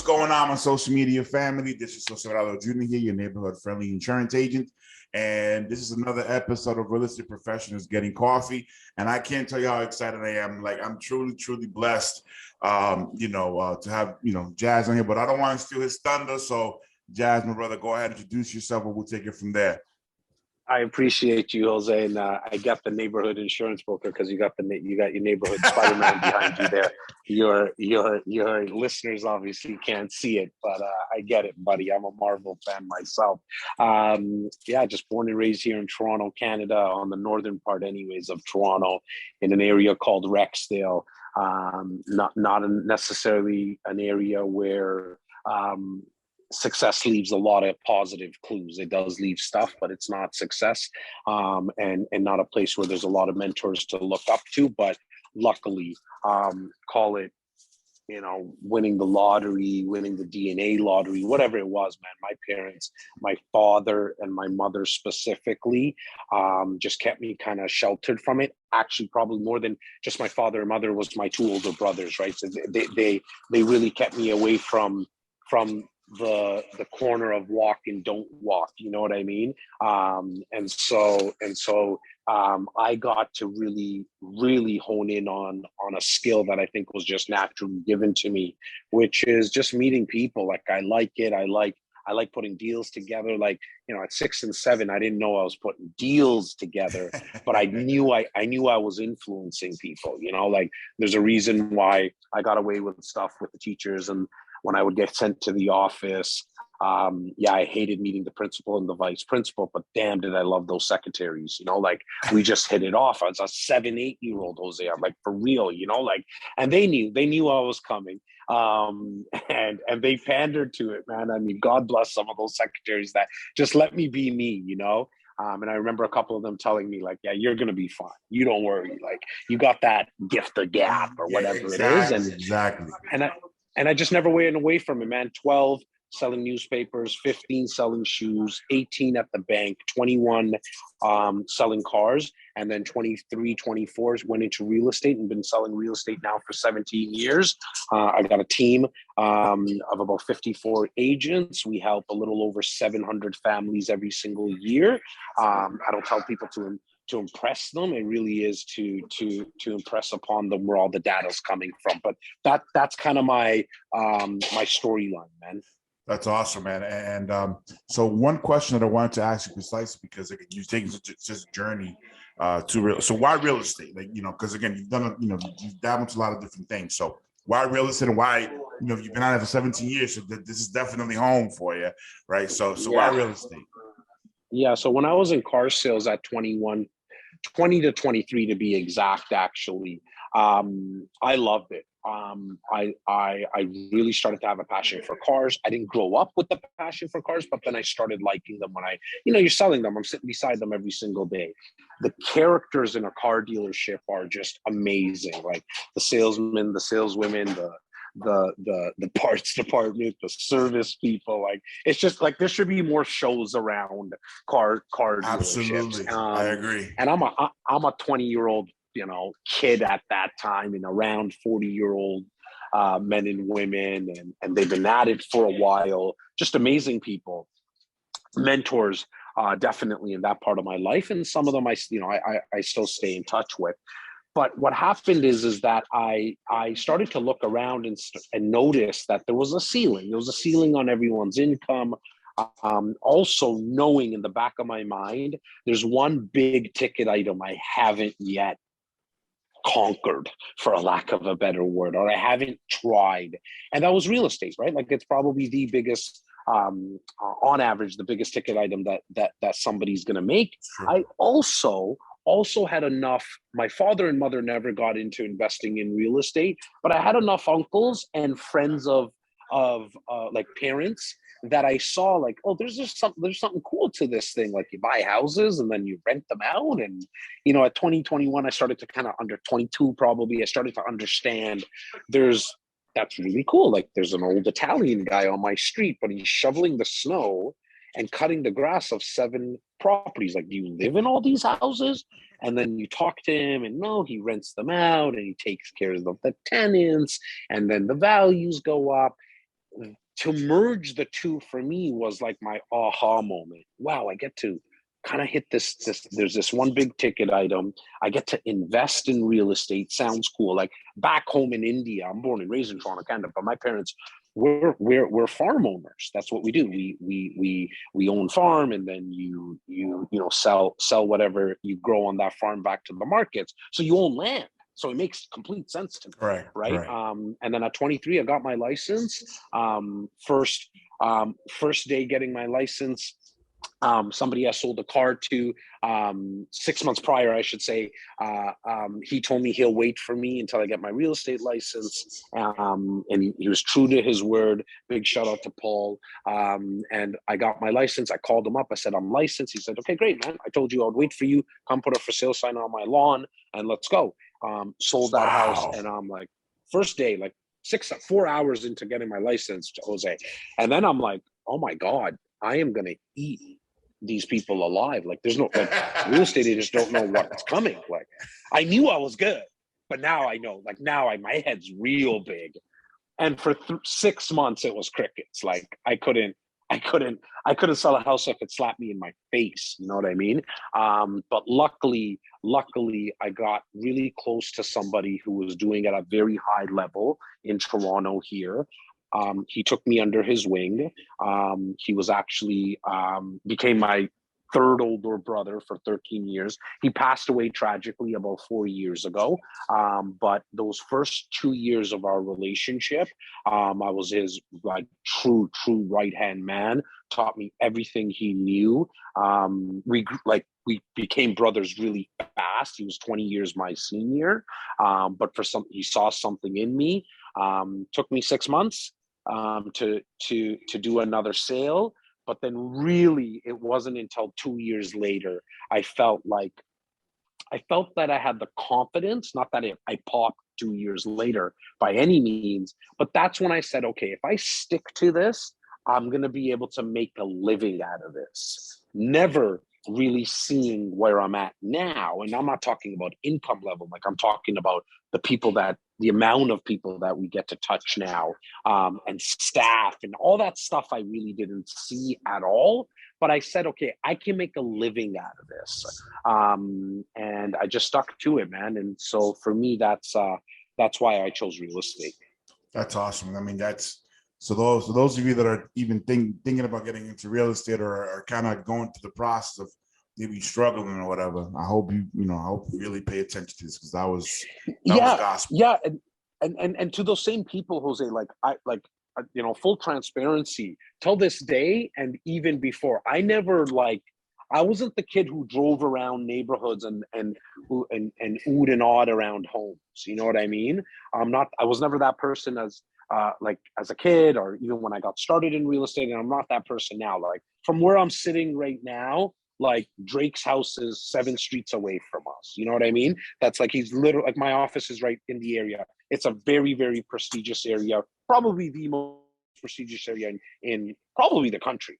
going on, my social media family? This is Socerado Jr. here, your neighborhood friendly insurance agent. And this is another episode of Real Estate Professionals Getting Coffee. And I can't tell you how excited I am. Like, I'm truly, truly blessed, to have, Jazz on here, but I don't want to steal his thunder. So Jazz, my brother, go ahead and introduce yourself and we'll take it from there. I appreciate you, Jose, and I got the neighborhood insurance broker because you got your neighborhood Spider-Man behind you there. Your listeners obviously can't see it, but I get it, buddy. I'm a Marvel fan myself. Just born and raised here in Toronto, Canada, on the northern part, anyways, of Toronto, in an area called Rexdale. Not necessarily an area where success leaves a lot of positive clues. It does leave stuff, but it's not success, and not a place where there's a lot of mentors to look up to. But luckily, call it, winning the lottery, winning the DNA lottery, whatever it was, man. My parents, my father and my mother specifically, just kept me kind of sheltered from it. Actually, probably more than just my father and mother was my two older brothers, right? So they really kept me away from the corner of walk and don't walk, you know what I mean? And so I got to really hone in on a skill that I think was just naturally given to me, which is just meeting people. Like, I like it. I like putting deals together. Like, at 6 and 7, I didn't know I was putting deals together, but I knew I was influencing people, like, there's a reason why I got away with stuff with the teachers. And when I would get sent to the office, I hated meeting the principal and the vice principal, but damn, did I love those secretaries, like, we just hit it off. I was a 7-8-year-old, Jose. I'm like, for real, and they knew I was coming. And they pandered to it, man. I mean, God bless some of those secretaries that just let me be me, and I remember a couple of them telling me, like, yeah, you're going to be fine. You don't worry. Like, you got that gift of gab or whatever it is. And exactly. And I just never went away from it, man. 12 selling newspapers, 15 selling shoes, 18 at the bank, 21 selling cars, and then 23, 24 went into real estate and been selling real estate now for 17 years. I got a team of about 54 agents. We help a little over 700 families every single year. I don't tell people to impress them. It really is to impress upon them where all the data's coming from. But that's kind of my my storyline, man. That's awesome, man. And so one question that I wanted to ask you precisely, because you've taken such a journey to real. So why real estate? Like, because again, you've done, you've dabbled into a lot of different things. So why real estate, and why, you've been out there for 17 years, so this is definitely home for you, right? So why real estate? Yeah. So when I was in car sales at 21, 20 to 23 to be exact, actually, I loved it. I really started to have a passion for cars. I didn't grow up with the passion for cars, but then I started liking them when you're selling them. I'm sitting beside them every single day. The characters in a car dealership are just amazing. Like, the salesmen, the saleswomen, the parts department, the service people. Like, it's just like, there should be more shows around car Absolutely. dealerships. I agree. And I'm a 20-year-old kid at that time, and around 40-year-old men and women, and they've been at it for a while. Just amazing people, mentors, definitely in that part of my life, and some of them I still stay in touch with. But what happened is that I started to look around and notice that there was a ceiling. There was a ceiling on everyone's income. Also knowing in the back of my mind, there's one big ticket item I haven't yet conquered, for a lack of a better word, or I haven't tried. And that was real estate, right? Like, it's probably the biggest, on average, the biggest ticket item that somebody's going to make. Sure. I also had enough. My father and mother never got into investing in real estate, but I had enough uncles and friends of like parents that I saw, like, oh, there's something cool to this thing. Like, you buy houses and then you rent them out. And, at 2021, I started to kind of, under 22 probably, I started to understand that's really cool. Like, there's an old Italian guy on my street, but he's shoveling the snow and cutting the grass of 7 properties. Like, do you live in all these houses? And then you talk to him, and no, he rents them out and he takes care of the tenants, and then the values go up. to merge the two for me was like my aha moment. Wow, I get to kind of hit this there's this one big ticket item. I get to invest in real estate. Sounds cool. Like back home in India, I'm born and raised in Toronto, Canada, but my parents, we're farm owners. That's what we do. We own farm, and then you know sell whatever you grow on that farm back to the markets. So you own land. So it makes complete sense to me, right? And then at 23, I got my license. First day getting my license, somebody I sold a car to 6 months prior, I should say. He told me he'll wait for me until I get my real estate license. And he was true to his word. Big shout out to Paul. And I got my license. I called him up. I said, I'm licensed. He said, okay, great, man. I told you I'd wait for you. Come put a for sale sign on my lawn and let's go. Sold that house. And I'm like, first day, like 4 hours into getting my license, Jose. And then I'm like, oh my God, I am going to eat these people alive. Like there's no, like real estate agents don't know what's coming. Like I knew I was good, but now I know, like now my head's real big. And for 6 months, it was crickets. Like I couldn't sell a house if it slapped me in my face. You know what I mean? But luckily, I got really close to somebody who was doing it at a very high level in Toronto here. He took me under his wing. He was actually became my third older brother for 13 years. He passed away tragically about 4 years ago. But those first 2 years of our relationship, I was his like true right-hand man, taught me everything he knew. We became brothers really fast. He was 20 years my senior. But he saw something in me. Took me 6 months to do another sale. But then really, it wasn't until 2 years later, I felt that I had the confidence, not that I popped 2 years later by any means, but that's when I said, okay, if I stick to this, I'm going to be able to make a living out of this. Never really seeing where I'm at now. And I'm not talking about income level, like I'm talking about the amount of people that we get to touch now, and staff and all that stuff I really didn't see at all. But I said, okay, I can make a living out of this. And I just stuck to it, man. And so for me, that's why I chose real estate. That's awesome. I mean, so those of you that are even thinking about getting into real estate or are kind of going through the process of maybe struggling or whatever, I hope you really pay attention to this, because that was gospel. Yeah. And to those same people, Jose, full transparency, till this day and even before, I wasn't the kid who drove around neighborhoods and oohed and awed around homes. You know what I mean? I was never that person as a kid, or even when I got started in real estate, and I'm not that person now. Like from where I'm sitting right now, like Drake's house is 7 streets away from us. You know what I mean? That's like, he's literally, like my office is right in the area. It's a very, very prestigious area, probably the most prestigious area in probably the country.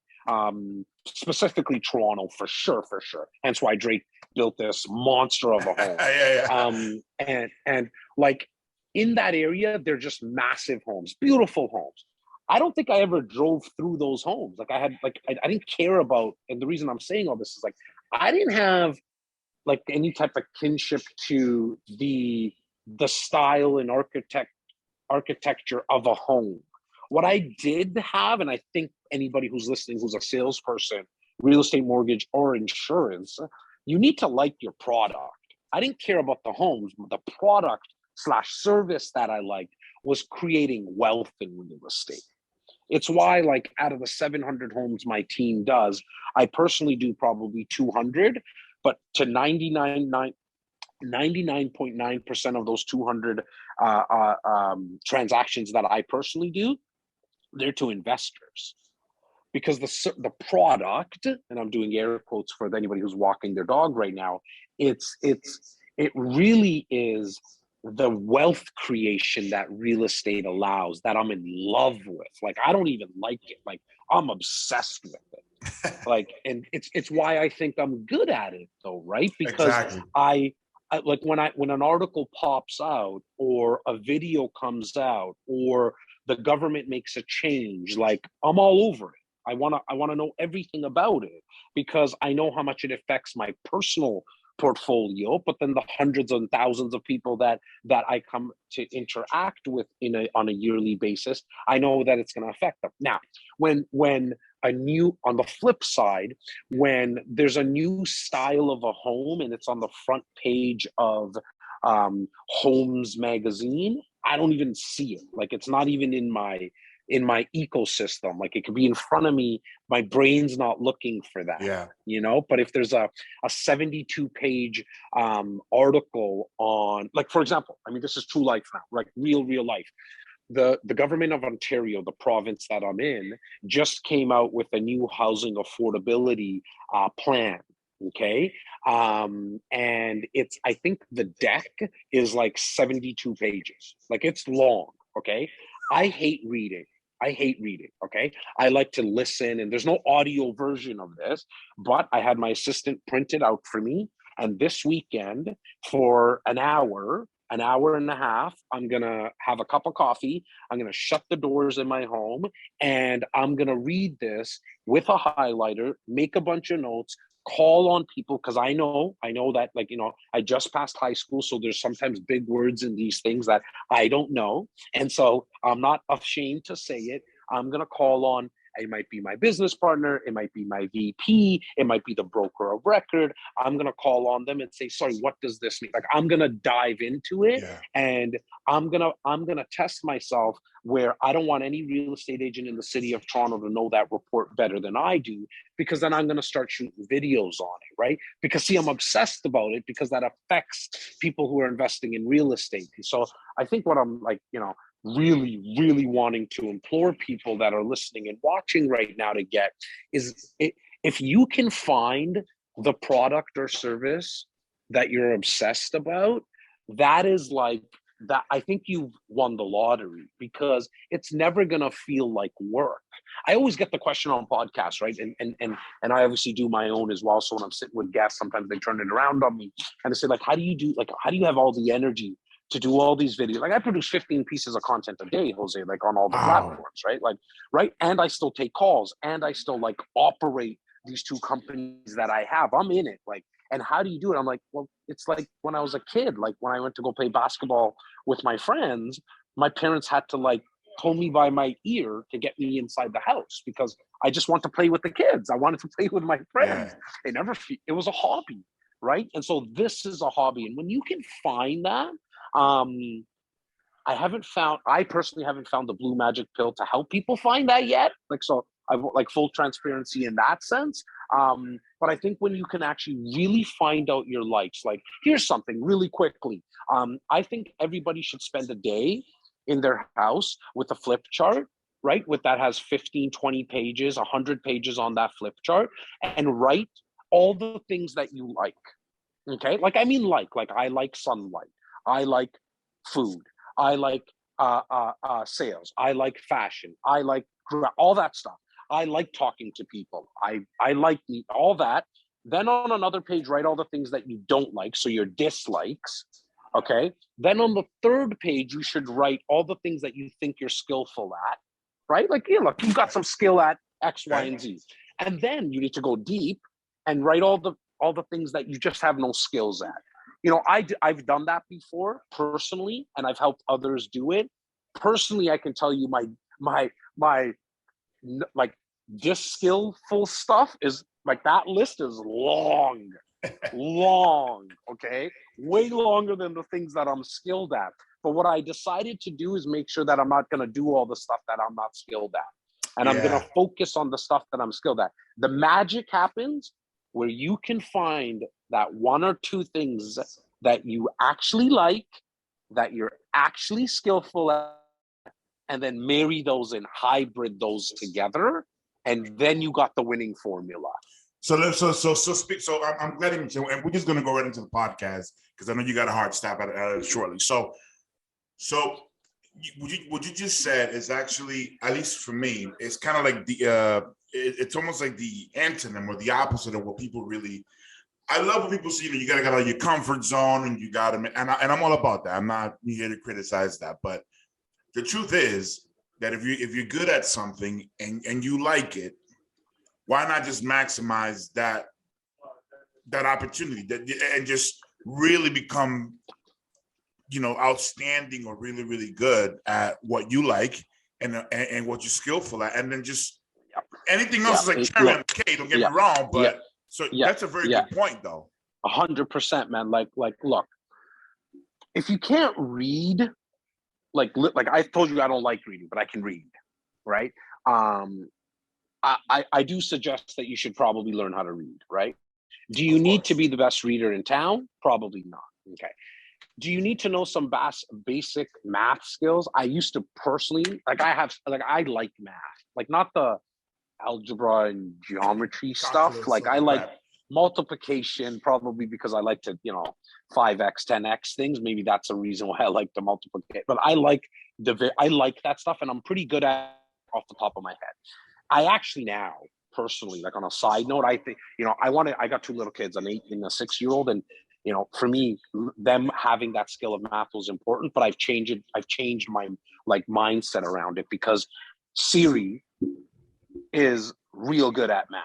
Specifically Toronto, for sure. Hence why Drake built this monster of a home. And like in that area, they're just massive homes, beautiful homes. I don't think I ever drove through those homes. Like I didn't care about, and the reason I'm saying all this is like, I didn't have like any type of kinship to the style and architecture of a home. What I did have, and I think anybody who's listening, who's a salesperson, real estate, mortgage, or insurance, you need to like your product. I didn't care about the homes, but the product / service that I liked was creating wealth in real estate. It's why, like, out of the 700 homes my team does, I personally do probably 200, but to 99.9% of those 200 transactions that I personally do, they're to investors. Because the product, and I'm doing air quotes for anybody who's walking their dog right now, it really is the wealth creation that real estate allows, that I'm in love with. Like, I don't even like it. Like, I'm obsessed with it. Like, and it's why I think I'm good at it though, right? Because exactly. I like when an article pops out or a video comes out or the government makes a change, like I'm all over it. I want to know everything about it because I know how much it affects my personal portfolio, but then the hundreds and thousands of people that I come to interact with on a yearly basis, I know that it's going to affect them. Now, when on the flip side, when there's a new style of a home and it's on the front page of Homes magazine, I don't even see it. Like, it's not even in my ecosystem. Like, it could be in front of me, my brain's not looking for that. Yeah. But if there's a 72 page article on, like, for example, I mean, this is true life now, like real life. The government of Ontario, the province that I'm in, just came out with a new housing affordability plan. Okay. And I think the deck is like 72 pages. Like, it's long. Okay. I hate reading. Okay. I like to listen, and there's no audio version of this, but I had my assistant print it out for me. And this weekend, for an hour and a half, I'm going to have a cup of coffee. I'm going to shut the doors in my home, and I'm going to read this with a highlighter, make a bunch of notes, call on people, because I know that, like, I just passed high school, so there's sometimes big words in these things that I don't know. And so I'm not ashamed to say it. I'm going to call on, it might be my business partner, it might be my VP, it might be the broker of record. I'm going to call on them and say, sorry, what does this mean? Like, I'm going to dive into it. Yeah. And I'm going to test myself, where I don't want any real estate agent in the city of Toronto to know that report better than I do, because then I'm going to start shooting videos on it, right? Because, see, I'm obsessed about it because that affects people who are investing in real estate. And so I think what I'm, like, really wanting to implore people that are listening and watching right now to get is, if you can find the product or service that you're obsessed about, that is like that. I think you've won the lottery, because it's never going to feel like work. I always get the question on podcasts, right? And I obviously do my own as well. So when I'm sitting with guests, sometimes they turn it around on me and they say, like, how do you have all the energy to do all these videos? Like, I produce 15 pieces of content a day, Jose, like, on all the platforms, right? Like, right. And I still take calls, and I still, like, operate these two companies that I have. I'm in it. Like, and how do you do it? I'm like, well, it's like when I was a kid, like, when I went to go play basketball with my friends, my parents had to, like, pull me by my ear to get me inside the house, because I just want to play with the kids. I wanted to play with my friends. Yeah. It was a hobby, right? And so this is a hobby. And when you can find that, I personally haven't found the blue magic pill to help people find that yet. Like, so I've, like, full transparency in that sense. But I think when you can actually really find out your likes, like, here's something really quickly. I think everybody should spend a day in their house with a flip chart, right? That has 15, 20 pages, 100 pages on that flip chart, and write all the things that you like. Okay. Like, I mean, like I like sunlight. I like food. I like sales. I like fashion. I like all that stuff. I like talking to people. I like all that. Then on another page, write all the things that you don't like, so your dislikes. Okay. Then on the third page, you should write all the things that you think you're skillful at, right? Like, look, you've got some skill at X, Y, and Z. And then you need to go deep and write all the things that you just have no skills at. I've done that before personally, and I've helped others do it. Personally, I can tell you my like, just skillful stuff is, like, that list is long, okay? Way longer than the things that I'm skilled at. But what I decided to do is make sure that I'm not going to do all the stuff that I'm not skilled at. And I'm going to focus on the stuff that I'm skilled at. The magic happens where you can find that one or two things that you actually like, that you're actually skillful at, and then marry those and hybrid those together. And then you got the winning formula. So speak. So I'm glad you mentioned, and we're just going to go right into the podcast, because I know you got a hard stop at it shortly. So what you just said is actually, at least for me, it's kind of like it's almost like the antonym or the opposite of what people really. I love when people say, you got to get out of your comfort zone, and you got to, and I'm all about that. I'm not here to criticize that, but the truth is, that if you're good at something and you like it, why not just maximize that opportunity and just really become, outstanding or really, really good at what you like and what you're skillful at, and then just anything else is like cherry on the cake. Don't get me wrong, but that's a very good point, though. 100%, man. Like, look, if you can't read, like I told you, I don't like reading, but I can read, right? I do suggest that you should probably learn how to read, right? Do you need to be the best reader in town? Probably not. Okay. Do you need to know some basic math skills? I used to personally, I like math, like not the algebra and geometry stuff. Like I like multiplication, probably because I like to, 5x, 10x things. Maybe that's a reason why I like to multiplicate. But I like that stuff, and I'm pretty good at it off the top of my head. I actually now, personally, like on a side note, I think, I got two little kids, an 8 and a 6-year-old, and for me, them having that skill of math was important, but I've changed my mindset around it, because Siri is real good at math.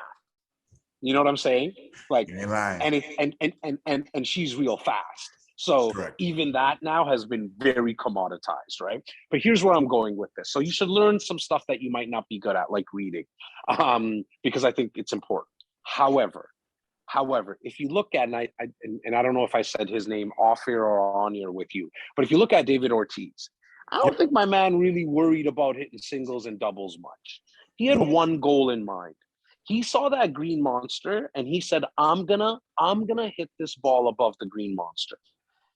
You know what I'm saying? Like, and she's real fast. So correct. Even that now has been very commoditized, right? But here's where I'm going with this. So you should learn some stuff that you might not be good at, like reading, because I think it's important. However, if you look at, and I don't know if I said his name off here or on here with you, but if you look at David Ortiz, I don't think my man really worried about hitting singles and doubles much. He had one goal in mind. He saw that green monster and he said, I'm gonna hit this ball above the green monster.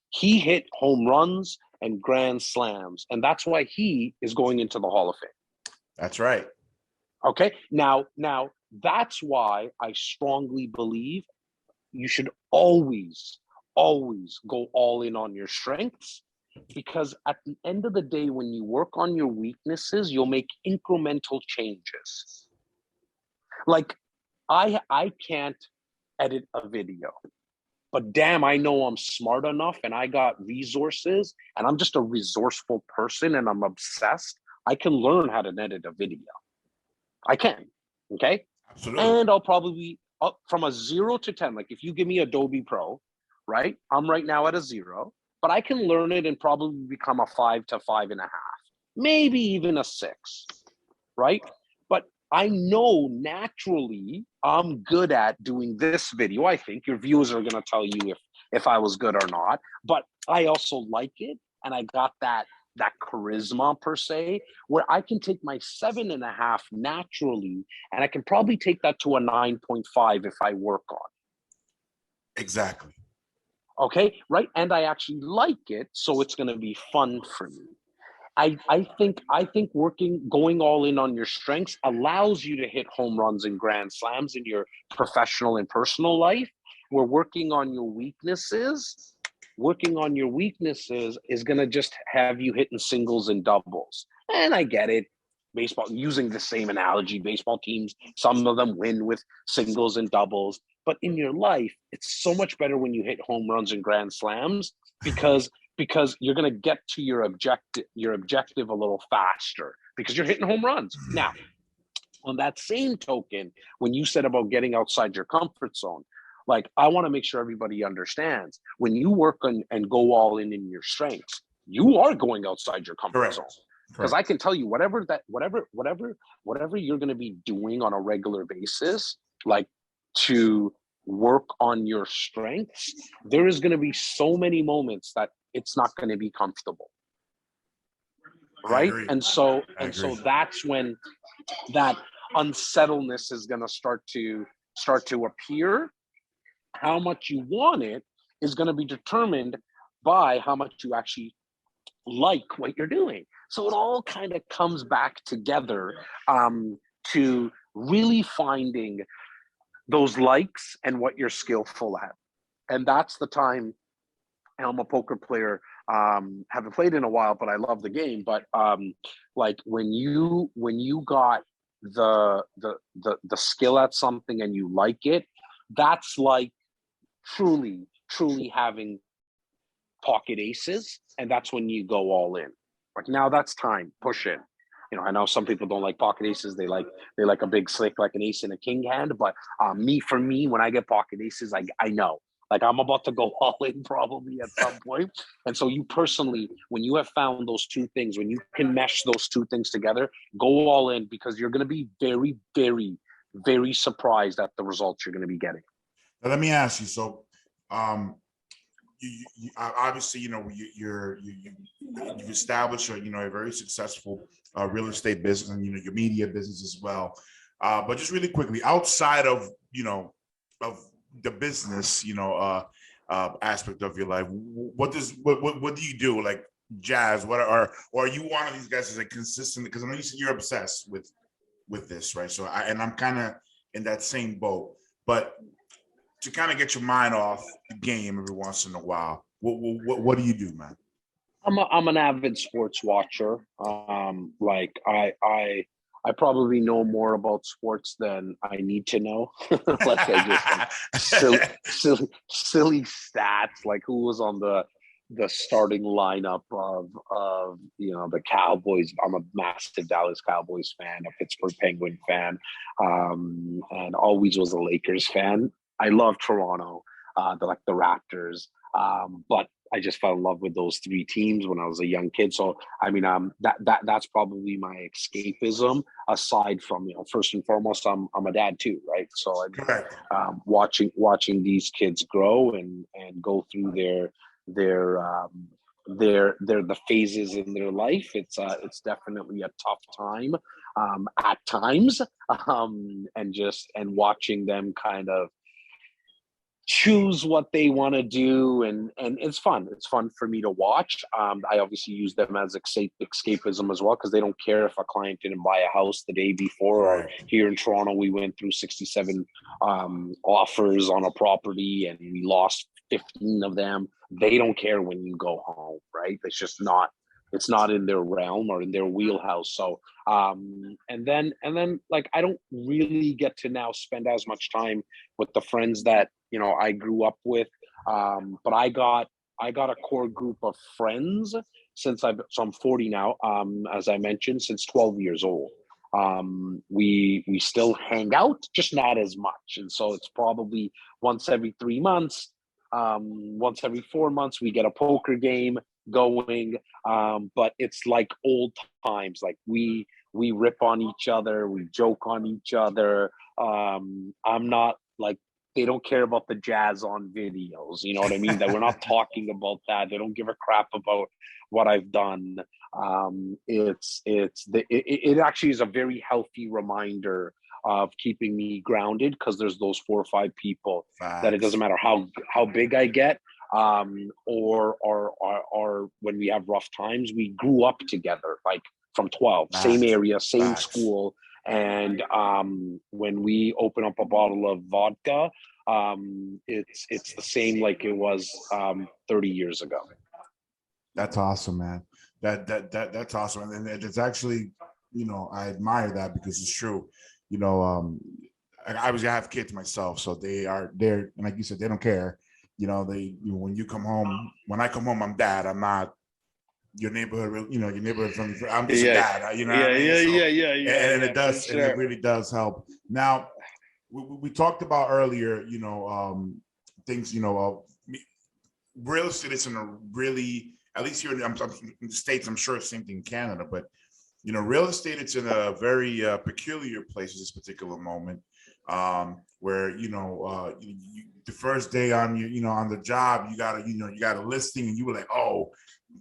He hit home runs and grand slams, and that's why he is going into the Hall of Fame. That's right. Okay. Now that's why I strongly believe you should always go all in on your strengths, because at the end of the day, when you work on your weaknesses, you'll make incremental changes. Like, I can't edit a video, but damn, I know I'm smart enough and I got resources and I'm just a resourceful person and I'm obsessed. I can learn how to edit a video. I can. Okay. Absolutely. And I'll probably be up from a 0 to 10. Like if you give me Adobe Pro, right? I'm right now at a 0, but I can learn it and probably become a 5 to 5.5, maybe even a 6, right? But I know naturally I'm good at doing this video. I think your viewers are going to tell you if I was good or not, but I also like it. And I got that charisma per se, where I can take my 7.5 naturally, and I can probably take that to a 9.5 if I work on it. Exactly. Okay, right? And I actually like it, so it's going to be fun for me. I think going all in on your strengths allows you to hit home runs and grand slams in your professional and personal life. We're working on your weaknesses. Working on your weaknesses is going to just have you hitting singles and doubles. And I get it. Baseball, using the same analogy, baseball teams, some of them win with singles and doubles. But in your life, it's so much better when you hit home runs and grand slams, because you're going to get to your objective a little faster because you're hitting home runs. Now, on that same token, when you said about getting outside your comfort zone, like, I want to make sure everybody understands, when you work on and go all in your strengths, you are going outside your comfort zone. Because I can tell you, whatever you're going to be doing on a regular basis, like to work on your strengths, there is going to be so many moments that it's not going to be comfortable, right? And so that's when that unsettledness is going to start to appear. How much you want it is going to be determined by how much you actually like what you're doing. So it all kind of comes back together to really finding those likes and what you're skillful at. And that's the time. I'm a poker player, haven't played in a while, but I love the game. But like when you got the skill at something and you like it, that's like truly having pocket aces, and that's when you go all in. Like, now that's time, push in. You know, I know some people don't like pocket aces. They like a big slick, like an ace and a king hand. But for me, when I get pocket aces, I know. Like I'm about to go all in probably at some point. And so you personally, when you have found those two things, when you can mesh those two things together, go all in, because you're going to be very, very, very surprised at the results you're going to be getting. Now, let me ask you. So, you obviously, you've established a very successful real estate business, and your media business as well. But just really quickly, outside of of the business, aspect of your life, what do you do? Like jazz? Or are you one of these guys that's like consistent? Because I know you said you're obsessed with this, right? So I'm kind of in that same boat, but to kind of get your mind off the game every once in a while, what do you do, man? I'm an avid sports watcher. Like I probably know more about sports than I need to know. Like I just like silly stats, like who was on the starting lineup of the Cowboys. I'm a massive Dallas Cowboys fan, a Pittsburgh Penguin fan, and always was a Lakers fan. I love Toronto, the Raptors, but I just fell in love with those three teams when I was a young kid. So I mean, that's probably my escapism. Aside from, first and foremost, I'm a dad too, right? So I mean, watching these kids grow and go through the phases in their life. It's definitely a tough time at times, and watching them kind of choose what they want to do, and it's fun for me to watch. I obviously use them as escapism as well, because they don't care if a client didn't buy a house the day before. Or here in Toronto, we went through 67 offers on a property and we lost 15 of them. They don't care when you go home, right? It's not in their realm or in their wheelhouse. So and then like I don't really get to now spend as much time with the friends that I grew up with, but I got a core group of friends so I'm 40 now, as I mentioned, since 12 years old. We still hang out, just not as much, and so it's probably once every 3 months, once every 4 months we get a poker game going, but it's like old times. Like we rip on each other, we joke on each other. I'm not like, they don't care about the jazz on videos, you know what I mean? That we're not talking about that. They don't give a crap about what I've done. It actually is a very healthy reminder of keeping me grounded, because there's those 4 or 5 people that it doesn't matter how big I get, or when we have rough times, we grew up together, like from 12, same area, same school. And when we open up a bottle of vodka, it's the same like it was 30 years ago. That's awesome, man. That's awesome. And it's actually, I admire that, because it's true. I have kids myself, so they're, and like you said, they don't care. When you come home, when I come home, I'm dad. I'm not your neighborhood, your neighborhood friendly. I'm just a dad. What I mean? And it does, sure. And it really does help. Now, we talked about earlier, things, real estate is in a really, at least here in the States, I'm sure it's same thing in Canada, but real estate, it's in a very peculiar place at this particular moment, where the first day on on the job, you got a listing, and you were like, oh,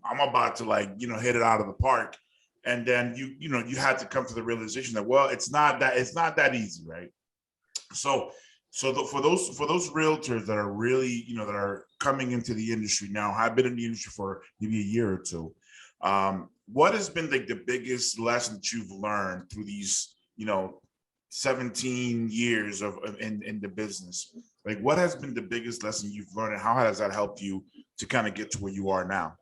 I'm about to hit it out of the park, and then you had to come to the realization that, well, it's not that easy, right? So for those realtors that are really that are coming into the industry now, have been in the industry for maybe a year or two, what has been like the biggest lesson that you've learned through these 17 years in the business? Like, what has been the biggest lesson you've learned, and how has that helped you to kind of get to where you are now?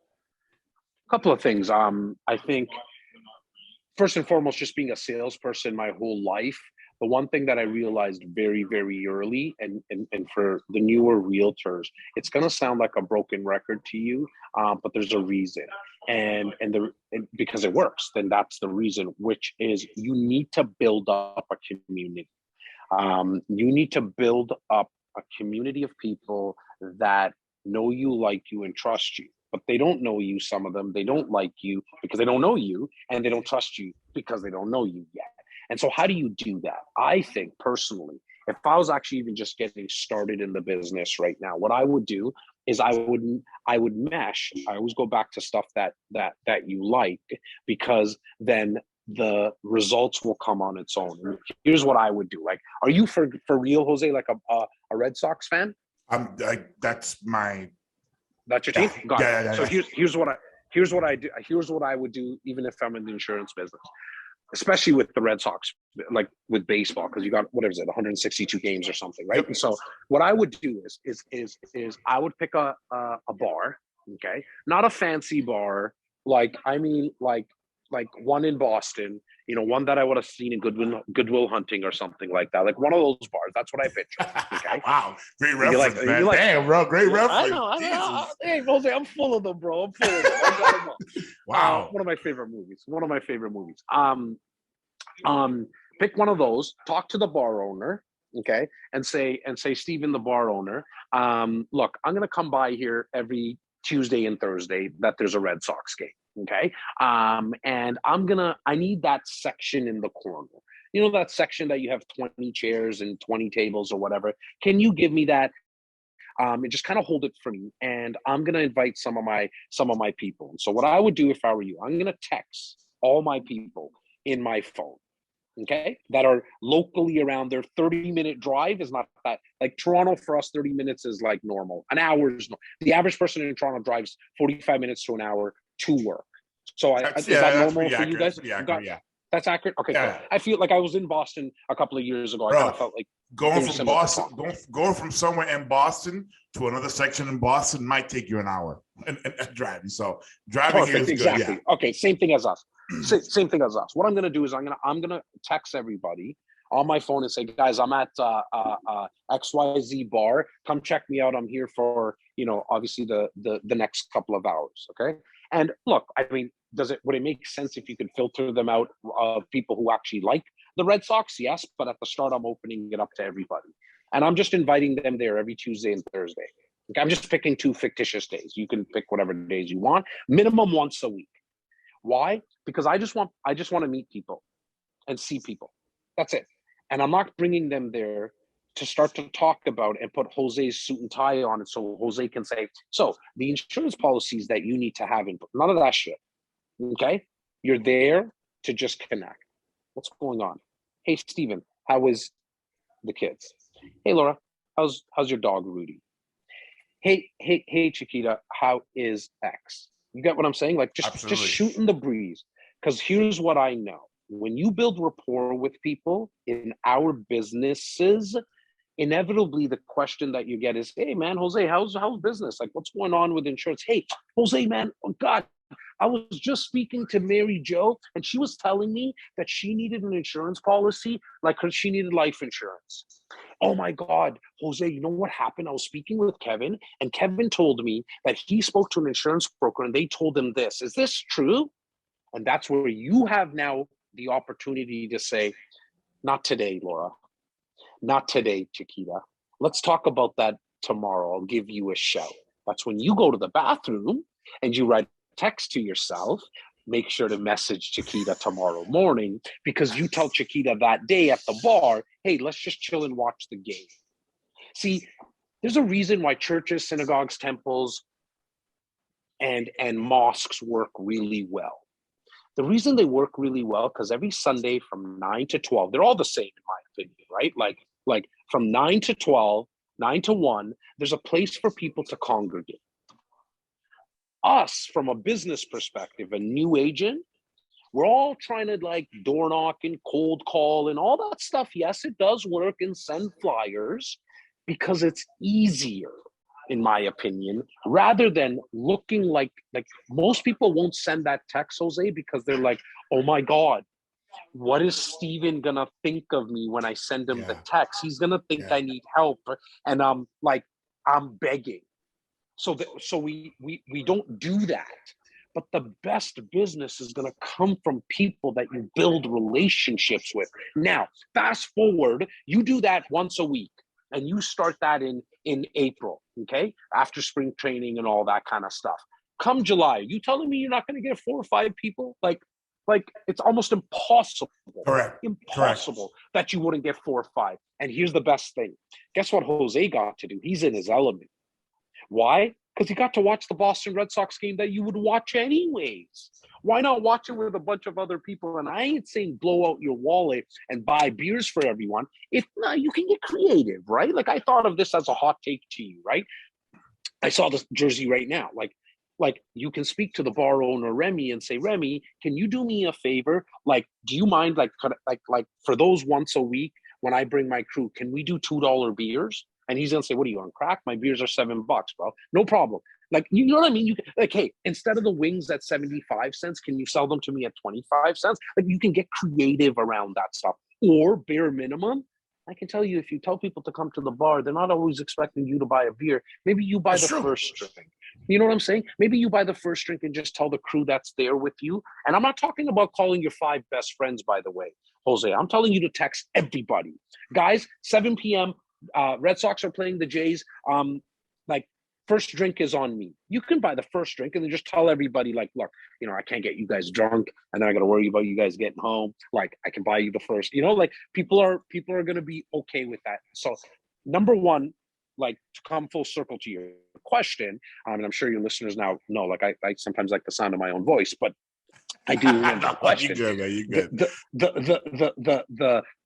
A couple of things. I think first and foremost, just being a salesperson my whole life, the one thing that I realized very, very early, and for the newer realtors, it's going to sound like a broken record to you, but there's a reason. and because it works, then that's the reason, which is you need to build up a community. You need to build up a community of people that know you, like you, and trust you. But they don't know you. Some of them, they don't like you because they don't know you, and they don't trust you because they don't know you yet. And so how do you do that? I think personally, if I was actually even just getting started in the business right now, what I would do is I would mesh. I always go back to stuff that you like, because then the results will come on its own. And here's what I would do. Like, are you for real, Jose, like a Red Sox fan? That's your team. Got it. Yeah. So here's what I do. Here's what I would do, even if I'm in the insurance business, especially with the Red Sox, like with baseball, because you got, what is it, 162 games or something, right? Yep. And so what I would do is I would pick a bar, okay, not a fancy bar, like one in Boston, one that I would have seen in Goodwill Hunting or something like that, like one of those bars. That's what I picture. Okay. Wow, great reference, man. Damn, bro, great reference. I know. Hey, Jose, I'm full of them, bro. I'm full of them. I got them up. Wow. One of my favorite movies. Pick one of those. Talk to the bar owner, okay, and say, Steven, the bar owner, look, I'm gonna come by here every Tuesday and Thursday that there's a Red Sox game. Okay. And I need that section in the corner. That section that you have 20 chairs and 20 tables or whatever. Can you give me that? And just kind of hold it for me. And I'm going to invite some of my people. And so what I would do if I were you, I'm going to text all my people in my phone. Okay. That are locally around their 30-minute drive is not that, like Toronto for us, 30 minutes is like normal. An hour is the average person in Toronto drives 45 minutes to an hour to work. So is that normal for you guys? Yeah. That's accurate. Okay, yeah. Cool. I feel like I was in Boston a couple of years ago. I kind of felt like going from somewhere in Boston to another section in Boston might take you an hour and driving. So driving here is exactly. Good, yeah. Okay, same thing as us. Same thing as us. What I'm going to do is I'm going to text everybody on my phone and say, guys, I'm at XYZ bar. Come check me out. I'm here for, obviously the next couple of hours. Okay. And look, I mean, would it make sense if you could filter them out of people who actually like the Red Sox? Yes. But at the start, I'm opening it up to everybody. And I'm just inviting them there every Tuesday and Thursday. Okay. I'm just picking 2 fictitious days. You can pick whatever days you want, minimum once a week. Why? Because I just want to meet people and see people. That's it. And I'm not bringing them there to start to talk about and put Jose's suit and tie on it so Jose can say, so the insurance policies that you need to have in, none of that shit. Okay? You're there to just connect. What's going on? Hey, Steven, how is the kids? Hey, Laura, how's your dog, Rudy? Hey, Chiquita, how is X? You get what I'm saying? Like just shooting the breeze. Because here's what I know. When you build rapport with people in our businesses, inevitably the question that you get is, hey man, Jose, how's business? Like, what's going on with insurance? Hey, Jose, man, oh God, I was just speaking to Mary Jo, and she was telling me that she needed an insurance policy, like she needed life insurance. Oh my God, Jose, you know what happened? I was speaking with Kevin, and Kevin told me that he spoke to an insurance broker and they told him this. Is this true? And that's where you have now the opportunity to say, not today, Laura. Not today, Chiquita. Let's talk about that tomorrow. I'll give you a shout. That's when you go to the bathroom and you write text to yourself. Make sure to message Chiquita tomorrow morning, because you tell Chiquita that day at the bar, hey, let's just chill and watch the game. See, there's a reason why churches, synagogues, temples, and mosques work really well. The reason they work really well, because every Sunday from 9 to 12, they're all the same in my opinion, right? Like from 9 to 12, 9 to 1, there's a place for people to congregate. Us, from a business perspective, a new agent, we're all trying to like door knock and cold call and all that stuff. Yes, it does work, and send flyers because it's easier, in my opinion, rather than looking like most people won't send that text, Jose, because they're like, oh my God, what is Steven gonna think of me when I send him the text? He's gonna think I need help, and I'm begging. So we don't do that. but the best business is going to come from people that you build relationships with. Now, fast forward, you do that once a week, and you start that in April, okay? After spring training and all that kind of stuff. Come July, you telling me you're not going to get 4 or 5 people? Like it's almost impossible. Correct. Impossible that you wouldn't get 4 or 5. And here's the best thing. Guess what Jose got to do? He's in his element. Why? Because he got to watch the Boston Red Sox game that you would watch anyways. Why not watch it with a bunch of other people? And I ain't saying blow out your wallet and buy beers for everyone. If not, you can get creative, right? Like I thought of this as a hot take to you, right? I saw this jersey right now. Like you can speak to the bar owner Remy and say, Remy, can you do me a favor? Like, do you mind like for those once a week when I bring my crew, can we do $2 beers? And he's gonna say, what are you on crack? My beers are $7, bro. No problem. Like, you know what I mean? You can, like, hey, instead of the wings at 75 cents, can you sell them to me at 25 cents? Like you can get creative around that stuff. Or bare minimum, I can tell you, if you tell people to come to the bar, they're not always expecting you to buy a beer. Maybe you buy the first drink. You know what I'm saying? Maybe you buy the first drink and just tell the crew that's there with you. And I'm not talking about calling your 5 best friends, by the way, Jose. I'm telling you to text everybody. Guys, 7 p.m., Red Sox are playing the Jays. Like, first drink is on me. You can buy the first drink and then just tell everybody, like, look, you know, I can't get you guys drunk, and then I got to worry about you guys getting home. Like, I can buy you the first. You know, like people are going to be okay with that. So, number one, like to come full circle to your question, and I'm sure your listeners now know, like I sometimes like the sound of my own voice, but I do love the question. You good, man. You good.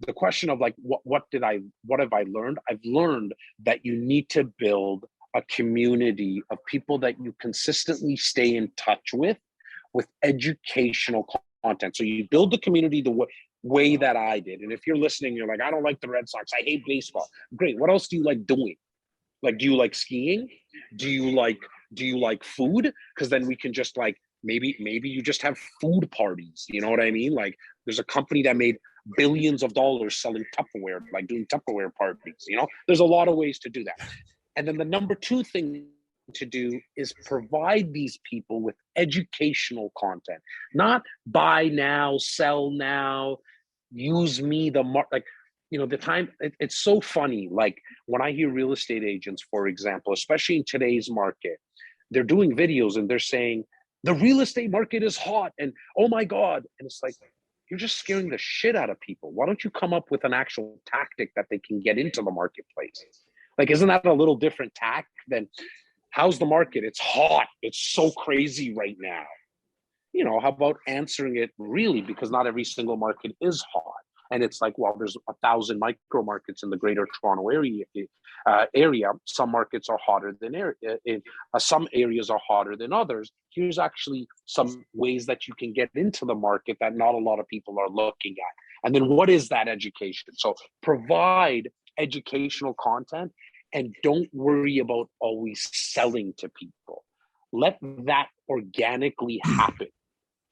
The question of like what have I learned? I've learned that you need to build a community of people that you consistently stay in touch with educational content. So you build the community the way that I did. And if you're listening, you're like, I don't like the Red Sox, I hate baseball. Great. What else do you like doing? Like, do you like skiing? Do you like food? Because then we can just like, maybe you just have food parties. You know what I mean? Like, there's a company that made billions of dollars selling Tupperware, like doing Tupperware parties. You know, there's a lot of ways to do that. And then the number 2 thing to do is provide these people with educational content, not buy now, sell now, use me, like, you know, the time, it's so funny. Like when I hear real estate agents, for example, especially in today's market, they're doing videos and they're saying, the real estate market is hot and oh my God. And it's like, you're just scaring the shit out of people. Why don't you come up with an actual tactic that they can get into the marketplace? Like, isn't that a little different tack than how's the market? It's hot. It's so crazy right now. You know, how about answering it really? Because not every single market is hot. And it's like, well, there's 1,000 micro markets in the greater Toronto area. Some markets are hotter than some areas are hotter than others. Here's actually some ways that you can get into the market that not a lot of people are looking at. And then what is that education? So provide educational content and don't worry about always selling to people. Let that organically happen.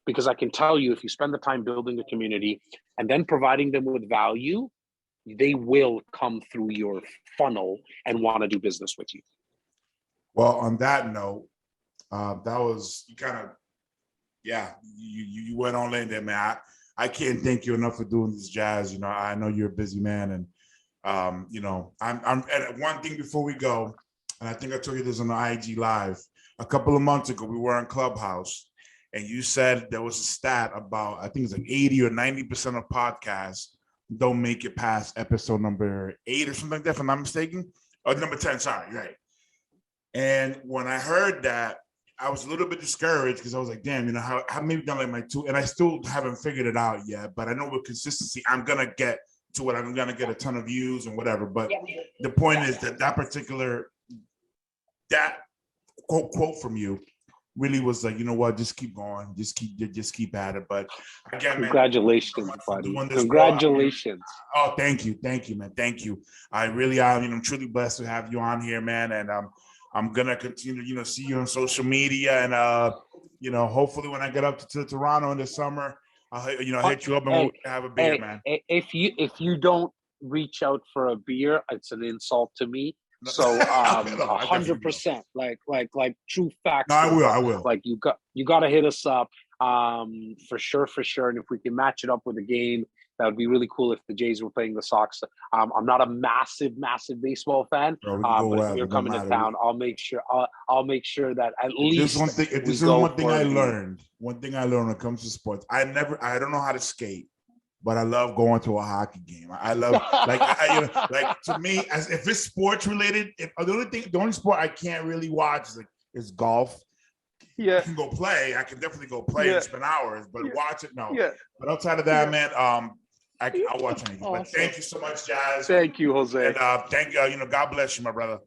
Because I can tell you, if you spend the time building a community and then providing them with value, they will come through your funnel and want to do business with you. Well, on that note, that was you kind of, yeah, you went all in there, man. I can't thank you enough for doing this, Jazz. You know, I know you're a busy man, and you know, I'm and one thing before we go, and I think I told you this on the IG Live a couple of months ago. We were in Clubhouse. And you said there was a stat about, I think it's like 80 or 90% of podcasts don't make it past episode number 8 or something like that, if I'm not mistaken. Or number 10, sorry, right. And when I heard that, I was a little bit discouraged because I was like, damn, you know, how maybe done like my 2, and I still haven't figured it out yet, but I know with consistency, I'm going to get to it. I'm going to get a ton of views and whatever. But the point is that particular, that quote from you really was like, you know what, just keep going, just keep at it. But again, congratulations, buddy. Congratulations. Oh, thank you, man. Thank you. I really am. You know, I'm truly blessed to have you on here, man. And I'm gonna continue, you know, see you on social media, and you know, hopefully when I get up to Toronto in the summer, I'll hit you up and we'll have a beer, man. If you don't reach out for a beer, it's an insult to me. So I definitely will. 100%, like true facts. No, I will. bro. I will. Like you got to hit us up for sure. And if we can match it up with a game, that would be really cool if the Jays were playing the Sox. I'm not a massive baseball fan, Bro, we can go but if wherever. you're It don't coming to matter. town, I'll make sure that at This least one thing. If we this is go one thing for I the. learned. One thing I learned when it comes to sports. I don't know how to skate, but I love going to a hockey game. I love like to me, as if it's sports related. The only sport I can't really watch is golf. I can go play. I can definitely go play and spend hours, but watch it, no. But outside of that, man, I'll watch anything. But Awesome. thank you so much, Jazz. Thank you, Jose. And thank you. God bless you, my brother.